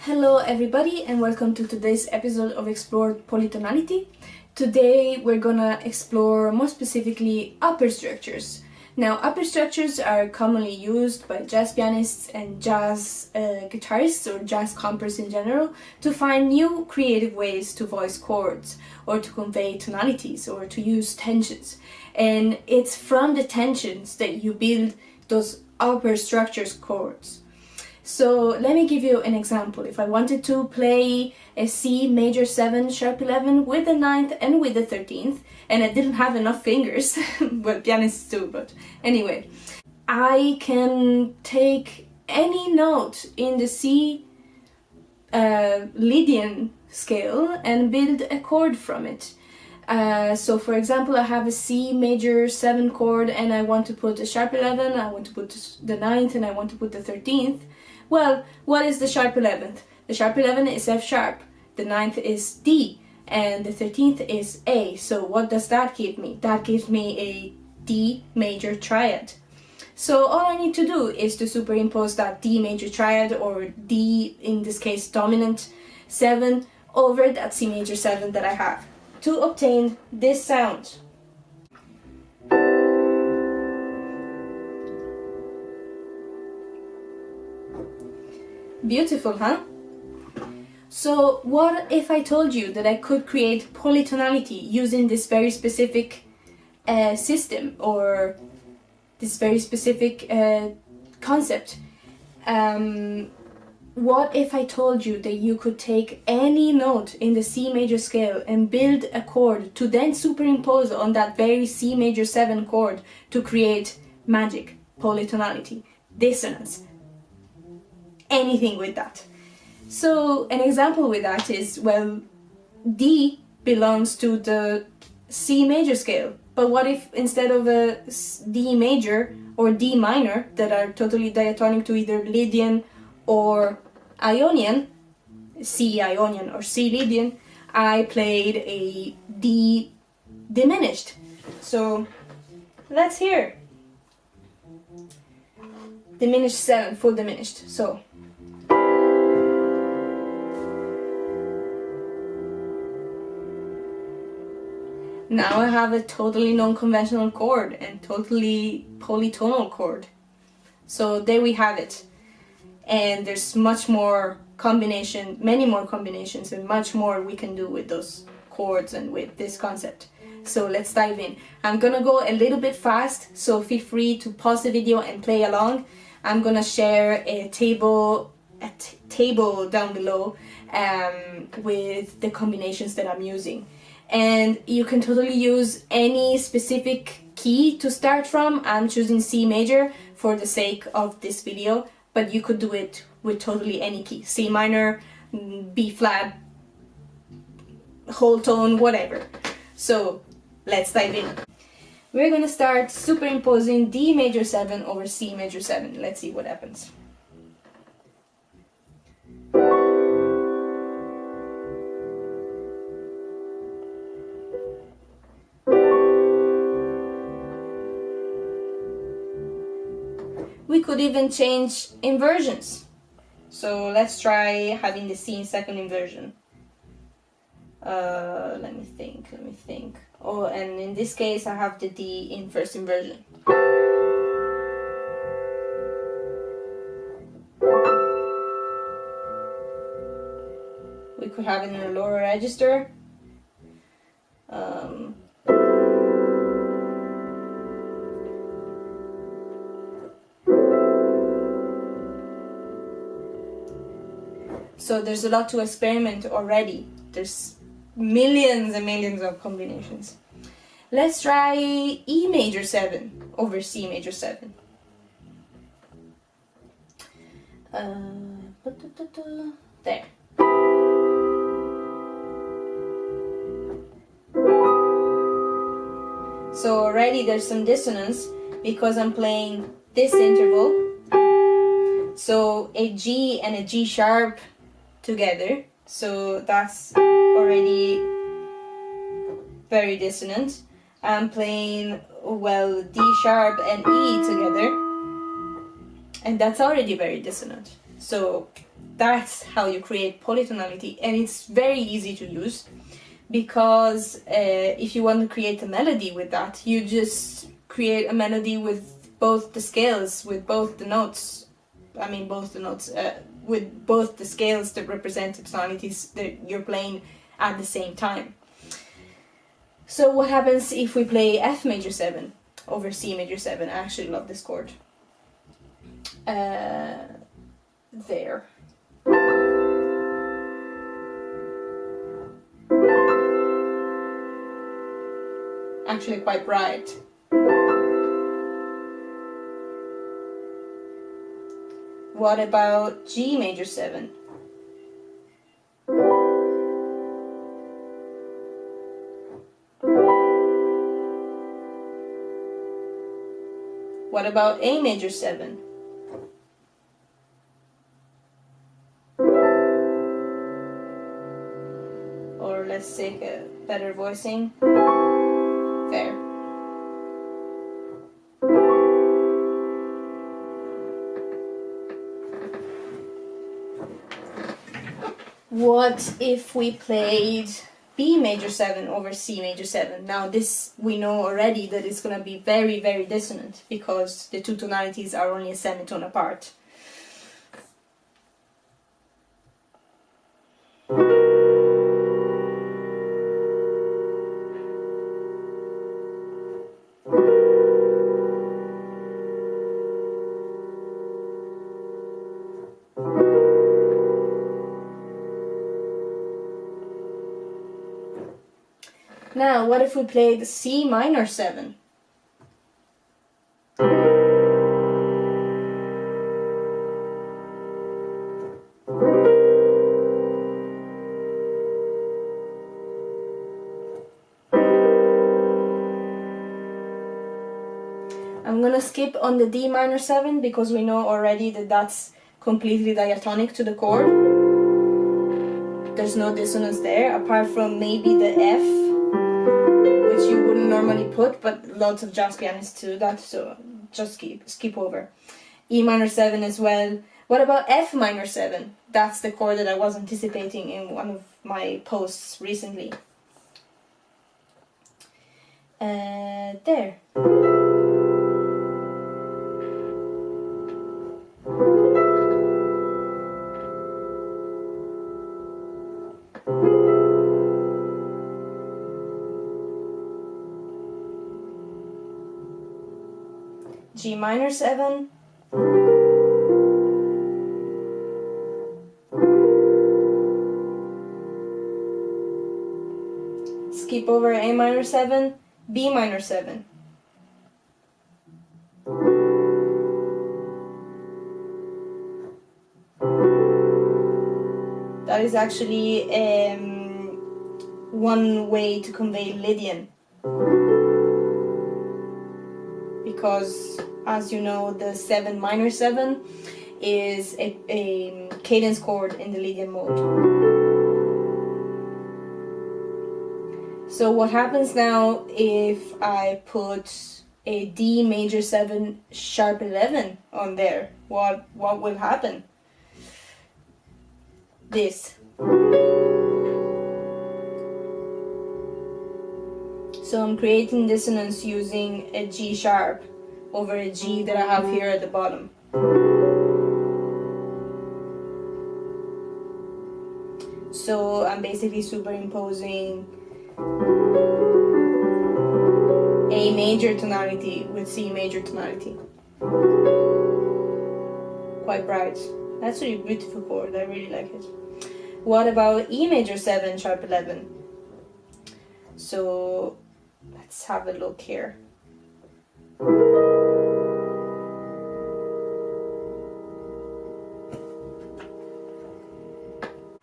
Hello everybody and welcome to today's episode of Explore Polytonality. Today we're gonna explore more specifically upper structures. Now upper structures are commonly used by jazz pianists and jazz guitarists or jazz compers in general to find new creative ways to voice chords or to convey tonalities or to use tensions. And it's from the tensions that you build those upper structures chords. So let me give you an example. If I wanted to play a C major 7 sharp 11 with the 9th and with the 13th, and I didn't have enough fingers, well, pianists do, but anyway, I can take any note in the C Lydian scale and build a chord from it. So for example, I have a C major 7 chord and I want to put a sharp 11, I want to put the 9th and I want to put the 13th. Well, what is the sharp 11th? The sharp 11 is F sharp, the 9th is D, and the 13th is A. So what does that give me? That gives me a D major triad. So all I need to do is to superimpose that D major triad, or D, in this case dominant 7, over that C major 7 that I have to obtain this sound. Beautiful, huh? So what if I told you that I could create polytonality using this very specific system or this very specific concept? What if I told you that you could take any note in the C major scale and build a chord to then superimpose on that very C major 7 chord to create magic, polytonality, dissonance, anything with that? So an example with that is, well, D belongs to the C major scale, but what if instead of a D major or D minor that are totally diatonic to either Lydian or Ionian, C Ionian or C Lydian, I played a D diminished. So let's hear diminished 7, full diminished. So now I have a totally non-conventional chord and totally polytonal chord. So there we have it. And there's much more combination, many more combinations, and much more we can do with those chords and with this concept. So let's dive in. I'm gonna go a little bit fast, so feel free to pause the video and play along. I'm gonna share a table down below with the combinations that I'm using. And you can totally use any specific key to start from. I'm choosing C major for the sake of this video, but you could do it with totally any key. C minor, B flat, whole tone, whatever. So let's dive in. We're gonna start superimposing D major 7 over C major 7. Let's see what happens. We could even change inversions. So let's try having the C in second inversion. Let me think. Oh, and in this case I have the D in first inversion. We could have it in a lower register. So there's a lot to experiment already. There's millions and millions of combinations. Let's try E major 7 over C major 7. There. So already there's some dissonance because I'm playing this interval. So a G and a G sharp together, so that's already very dissonant. I'm playing, well, D sharp and E together, and that's already very dissonant. So that's how you create polytonality, and it's very easy to use, because if you want to create a melody with that, you just create a melody with both the scales, with both the notes, with both the scales that represent the tonalities that you're playing at the same time. So what happens if we play F major 7 over C major 7? I actually love this chord. There. Actually quite bright. What about G major 7? What about A major 7? Or let's take a better voicing. There. What if we played B major 7 over C major 7? Now this, we know already that it's going to be very, very dissonant, because the two tonalities are only a semitone apart. Now, what if we played C minor 7? I'm gonna skip on the D minor 7 because we know already that that's completely diatonic to the chord. There's no dissonance there, apart from maybe the F, which you wouldn't normally put, but lots of jazz pianists do that, so just skip over. E minor 7 as well. What about F minor 7? That's the chord that I was anticipating in one of my posts recently. There. G minor 7. Skip over A minor 7, B minor 7. That is actually one way to convey Lydian, because as you know, the 7 minor 7 is a cadence chord in the Lydian mode. So what happens now if I put a D major 7 sharp 11 on there? What will happen? This. So I'm creating dissonance using a G sharp over a G that I have here at the bottom. So I'm basically superimposing A major tonality with C major tonality. Quite bright. That's a really beautiful chord, I really like it. What about E major 7 sharp 11? So let's have a look here.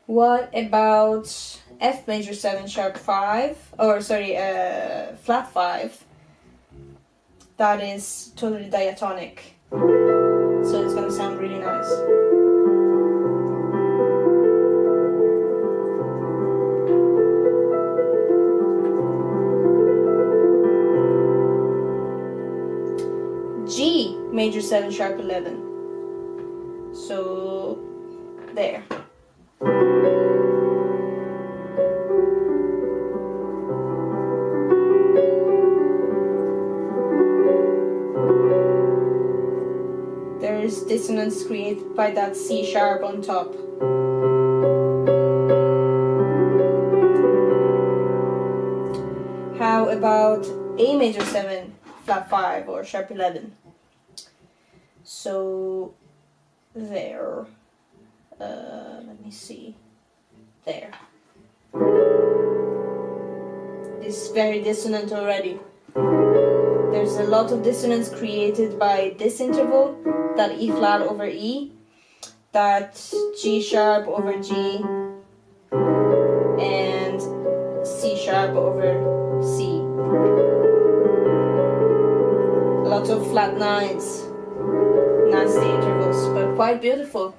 What about F major 7 sharp 5, or sorry, flat 5? That is totally diatonic, so it's gonna sound really nice. G major 7 sharp 11. So there. There is dissonance created by that C sharp on top. How about A major 7, flat 5 or sharp 11? So there, let me see, there. It's very dissonant already. There's a lot of dissonance created by this interval, that E flat over E, that G sharp over G, and C sharp over C. Lots of flat 9s, nasty intervals, but quite beautiful.